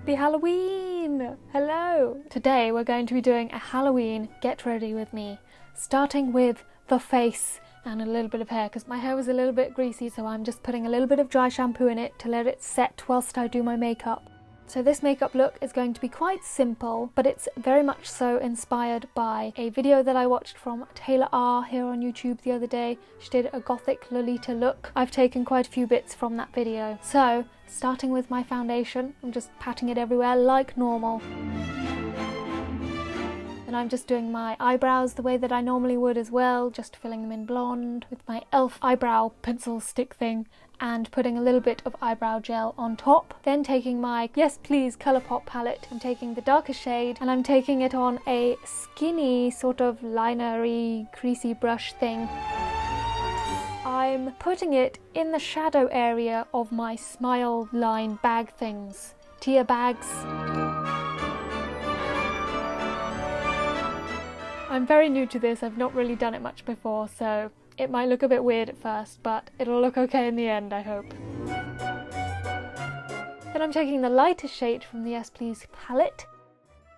Happy Halloween! Hello! Today we're going to be doing a Halloween get ready with me, starting with the face and a little bit of hair because my hair was a little bit greasy, so I'm just putting a little bit of dry shampoo in it to let it set whilst I do my makeup. So this makeup look is going to be quite simple, but it's very much so inspired by a video that I watched from Taylor R here on YouTube the other day. She did a gothic Lolita look. I've taken quite a few bits from that video. So, starting with my foundation, I'm just patting it everywhere like normal. And I'm just doing my eyebrows the way that I normally would as well, just filling them in blonde with my e.l.f. eyebrow pencil stick thing and putting a little bit of eyebrow gel on top. Then taking my Yes Please Colourpop palette, I'm taking the darkest shade and I'm taking it on a skinny sort of linery creasy brush thing. I'm putting it in the shadow area of my smile line bag things, tear bags. I'm very new to this, I've not really done it much before, so it might look a bit weird at first, but it'll look okay in the end, I hope. Then I'm taking the lightest shade from the Yes Please palette.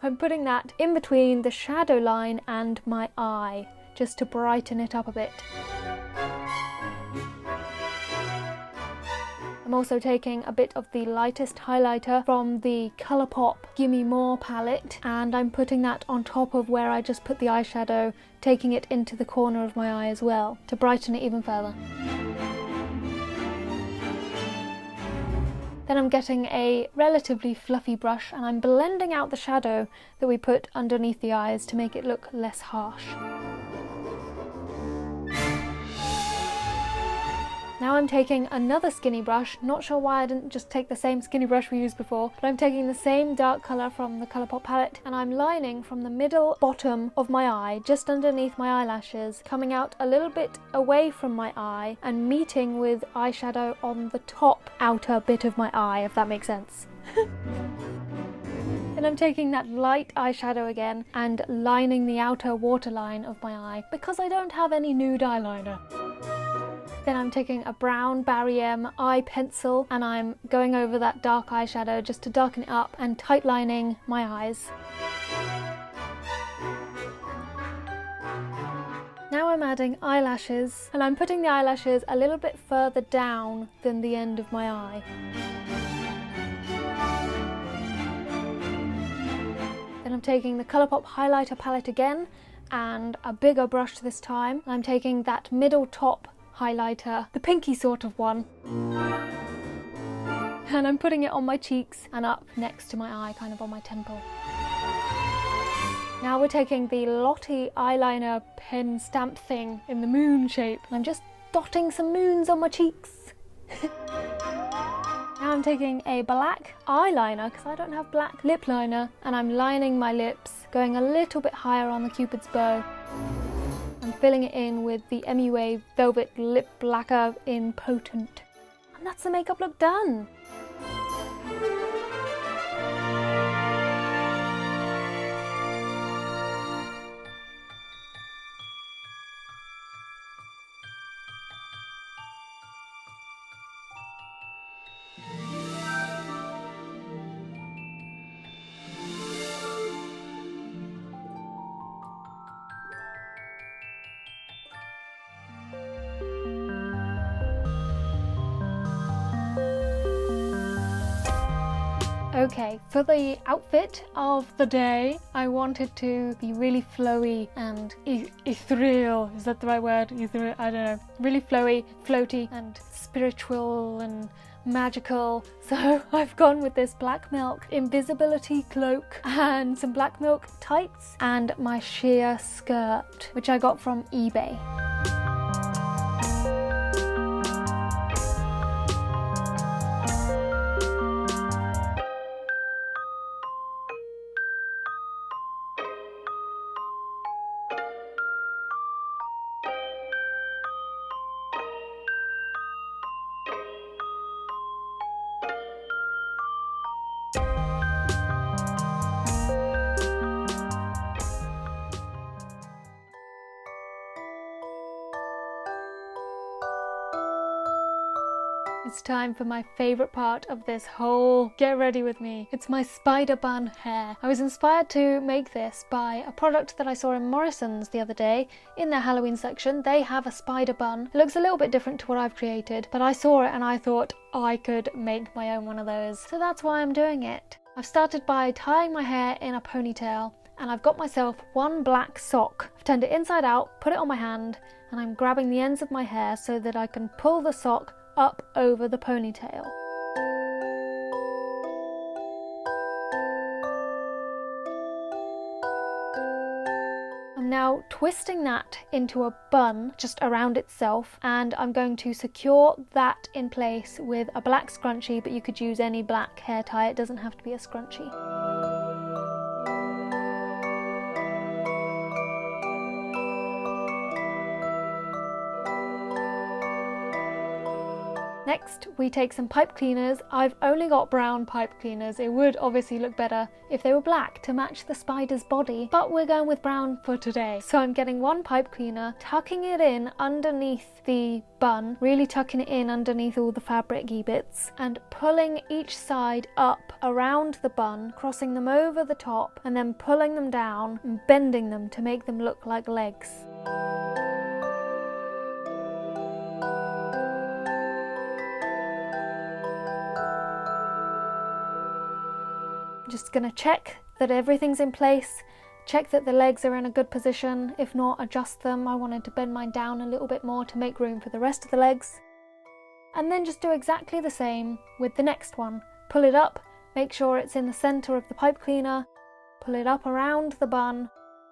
I'm putting that in between the shadow line and my eye, just to brighten it up a bit. I'm also taking a bit of the lightest highlighter from the Colourpop Gimme More palette, and I'm putting that on top of where I just put the eyeshadow, taking it into the corner of my eye as well, to brighten it even further. Then I'm getting a relatively fluffy brush and I'm blending out the shadow that we put underneath the eyes to make it look less harsh. Now I'm taking another skinny brush, not sure why I didn't just take the same skinny brush we used before, but I'm taking the same dark colour from the Colourpop palette and I'm lining from the middle bottom of my eye, just underneath my eyelashes, coming out a little bit away from my eye and meeting with eyeshadow on the top outer bit of my eye, if that makes sense. Then I'm taking that light eyeshadow again and lining the outer waterline of my eye because I don't have any nude eyeliner. Then I'm taking a brown Barry M eye pencil and I'm going over that dark eyeshadow just to darken it up and tight lining my eyes. Now I'm adding eyelashes and I'm putting the eyelashes a little bit further down than the end of my eye. Then I'm taking the Colourpop highlighter palette again and a bigger brush this time. And I'm taking that middle top highlighter, the pinky sort of one, and I'm putting it on my cheeks and up next to my eye, kind of on my temple. Now we're taking the Lottie eyeliner pen stamp thing in the moon shape and I'm just dotting some moons on my cheeks. Now I'm taking a black eyeliner because I don't have black lip liner and I'm lining my lips, going a little bit higher on the Cupid's bow. I'm filling it in with the MUA Velvet Lip Lacquer in Potent. And that's the makeup look done! Okay, for the outfit of the day, I wanted to be really flowy and ethereal. Is that the right word? Ethereal? I don't know. Really flowy, floaty and spiritual and magical. So I've gone with this black milk invisibility cloak and some black milk tights and my sheer skirt, which I got from eBay. It's time for my favourite part of this whole get ready with me. It's my spider bun hair. I was inspired to make this by a product that I saw in Morrison's the other day. In their Halloween section, they have a spider bun. It looks a little bit different to what I've created, but I saw it and I thought I could make my own one of those. So that's why I'm doing it. I've started by tying my hair in a ponytail, and I've got myself one black sock. I've turned it inside out, put it on my hand, and I'm grabbing the ends of my hair so that I can pull the sock up over the ponytail. I'm now twisting that into a bun just around itself, and I'm going to secure that in place with a black scrunchie, but you could use any black hair tie, it doesn't have to be a scrunchie. Next, we take some pipe cleaners. I've only got brown pipe cleaners. It would obviously look better if they were black to match the spider's body, but we're going with brown for today. So I'm getting one pipe cleaner, tucking it in underneath the bun, really tucking it in underneath all the fabric-y bits, and pulling each side up around the bun, crossing them over the top, and then pulling them down and bending them to make them look like legs. Just gonna check that everything's in place, check that the legs are in a good position. If not, adjust them. I wanted to bend mine down a little bit more to make room for the rest of the legs. And then just do exactly the same with the next one. Pull it up, make sure it's in the center of the pipe cleaner, pull it up around the bun,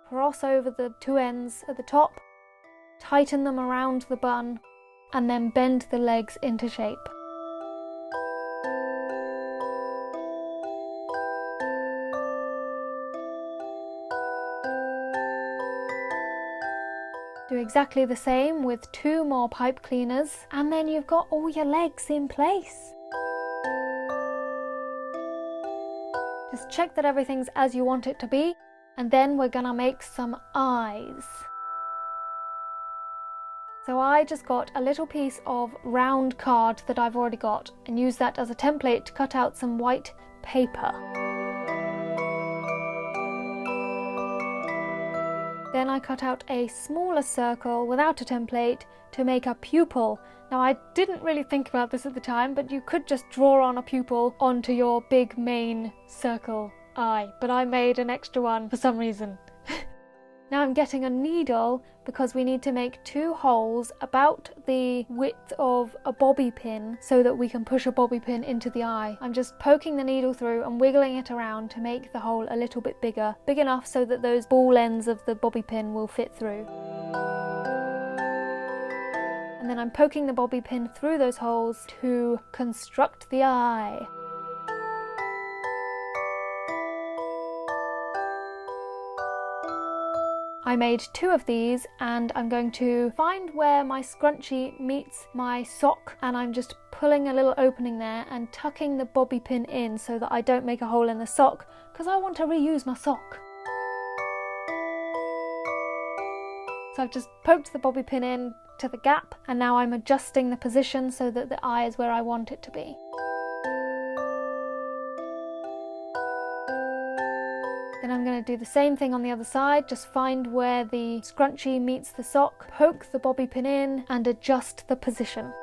cross over the two ends at the top, tighten them around the bun, and then bend the legs into shape. Do exactly the same with two more pipe cleaners, and then you've got all your legs in place. Just check that everything's as you want it to be, and then we're gonna make some eyes. So I just got a little piece of round card that I've already got and used that as a template to cut out some white paper. Then I cut out a smaller circle without a template to make a pupil. Now I didn't really think about this at the time, but you could just draw on a pupil onto your big main circle eye, but I made an extra one for some reason. Now I'm getting a needle because we need to make two holes about the width of a bobby pin so that we can push a bobby pin into the eye. I'm just poking the needle through and wiggling it around to make the hole a little bit bigger, big enough so that those ball ends of the bobby pin will fit through. And then I'm poking the bobby pin through those holes to construct the eye. I made two of these, and I'm going to find where my scrunchie meets my sock, and I'm just pulling a little opening there and tucking the bobby pin in so that I don't make a hole in the sock, because I want to reuse my sock. So I've just poked the bobby pin in to the gap, and now I'm adjusting the position so that the eye is where I want it to be. Then I'm going to do the same thing on the other side, just find where the scrunchie meets the sock, poke the bobby pin in and adjust the position.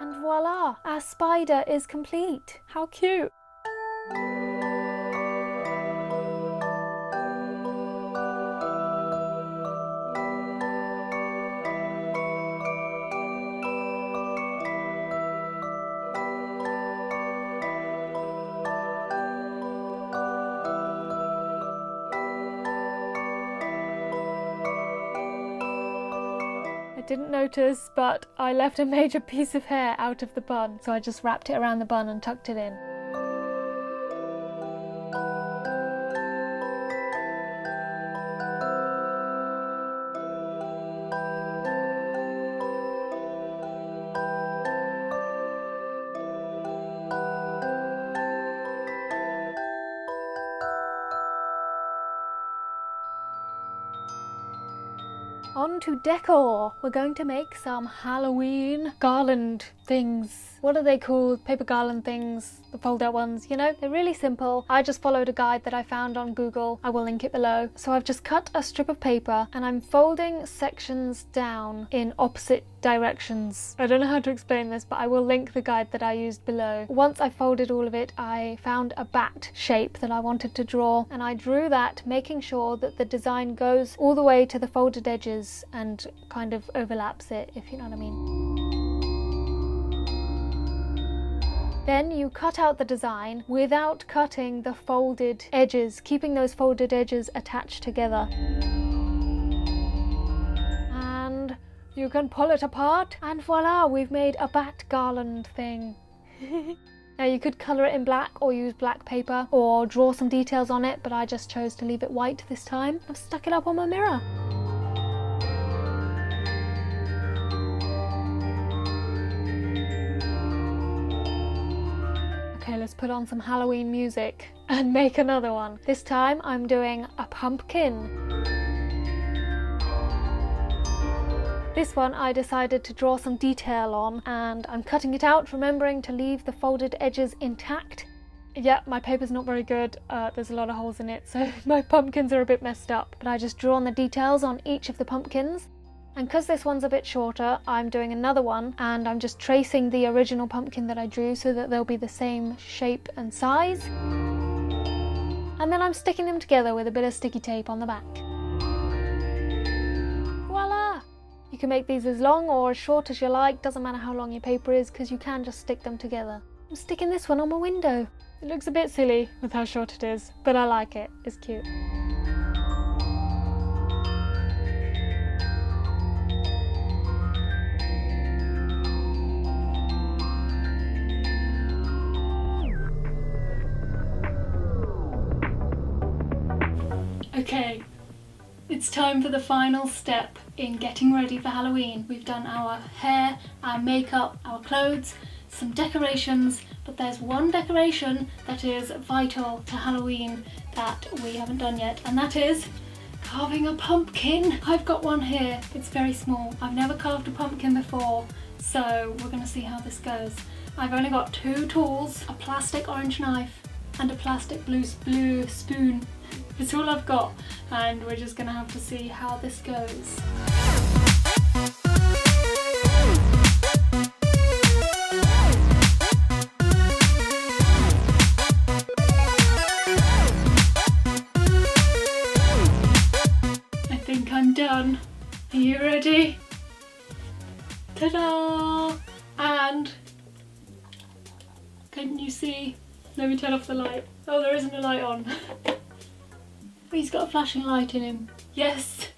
And voila, our spider is complete. How cute! Didn't notice, but I left a major piece of hair out of the bun, so I just wrapped it around the bun and tucked it in. On to decor. We're going to make some Halloween garland things. What are they called? Paper garland things, the fold out ones, you know? They're really simple. I just followed a guide that I found on Google. I will link it below. So I've just cut a strip of paper and I'm folding sections down in opposite directions. I don't know how to explain this, but I will link the guide that I used below. Once I folded all of it, I found a bat shape that I wanted to draw, and I drew that, making sure that the design goes all the way to the folded edges and kind of overlaps it, if you know what I mean. Then you cut out the design without cutting the folded edges, keeping those folded edges attached together. And you can pull it apart and voila, we've made a bat garland thing. Now you could colour it in black or use black paper or draw some details on it, but I just chose to leave it white this time. I've stuck it up on my mirror. Okay, let's put on some Halloween music and make another one. This time I'm doing a pumpkin. This one I decided to draw some detail on, and I'm cutting it out, remembering to leave the folded edges intact. Yeah, my paper's not very good. There's a lot of holes in it, so my pumpkins are a bit messed up. But I just drew on the details on each of the pumpkins. And because this one's a bit shorter, I'm doing another one, and I'm just tracing the original pumpkin that I drew so that they'll be the same shape and size. And then I'm sticking them together with a bit of sticky tape on the back. Voila! You can make these as long or as short as you like, doesn't matter how long your paper is, because you can just stick them together. I'm sticking this one on my window. It looks a bit silly with how short it is, but I like it, it's cute. Okay, it's time for the final step in getting ready for Halloween. We've done our hair, our makeup, our clothes, some decorations, but there's one decoration that is vital to Halloween that we haven't done yet, and that is carving a pumpkin. I've got one here, it's very small. I've never carved a pumpkin before, so we're gonna see how this goes. I've only got 2 tools, a plastic orange knife and a plastic blue spoon. It's all I've got, and we're just gonna have to see how this goes. I think I'm done. Are you ready? Ta-da! And can you see? Let me turn off the light. Oh, there isn't a light on. He's got a flashing light in him. Yes,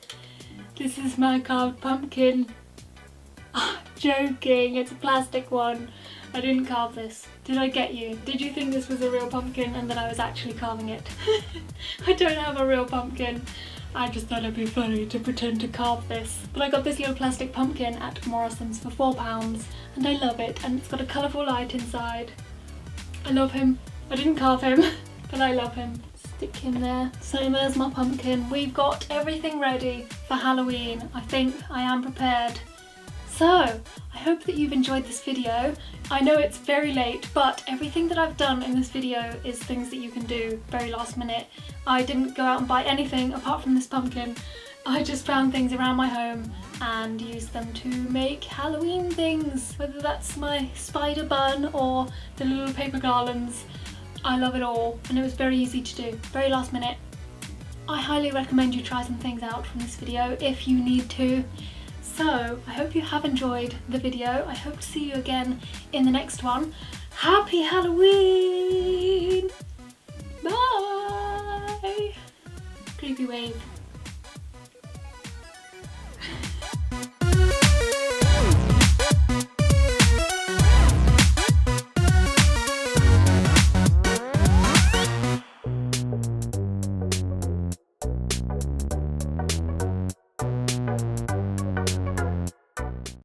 this is my carved pumpkin. Oh, joking, it's a plastic one. I didn't carve this. Did I get you? Did you think this was a real pumpkin and that I was actually carving it? I don't have a real pumpkin. I just thought it'd be funny to pretend to carve this. But I got this little plastic pumpkin at Morrison's for £4 and I love it, and it's got a colourful light inside. I love him. I didn't carve him, but I love him. Stick him there, same as my pumpkin. We've got everything ready for Halloween. I think I am prepared. So, I hope that you've enjoyed this video. I know it's very late, but everything that I've done in this video is things that you can do very last minute. I didn't go out and buy anything apart from this pumpkin. I just found things around my home and used them to make Halloween things, whether that's my spider bun or the little paper garlands. I love it all, and it was very easy to do, very last minute. I highly recommend you try some things out from this video if you need to. So, I hope you have enjoyed the video. I hope to see you again in the next one. Happy Halloween! Bye! Creepy wave.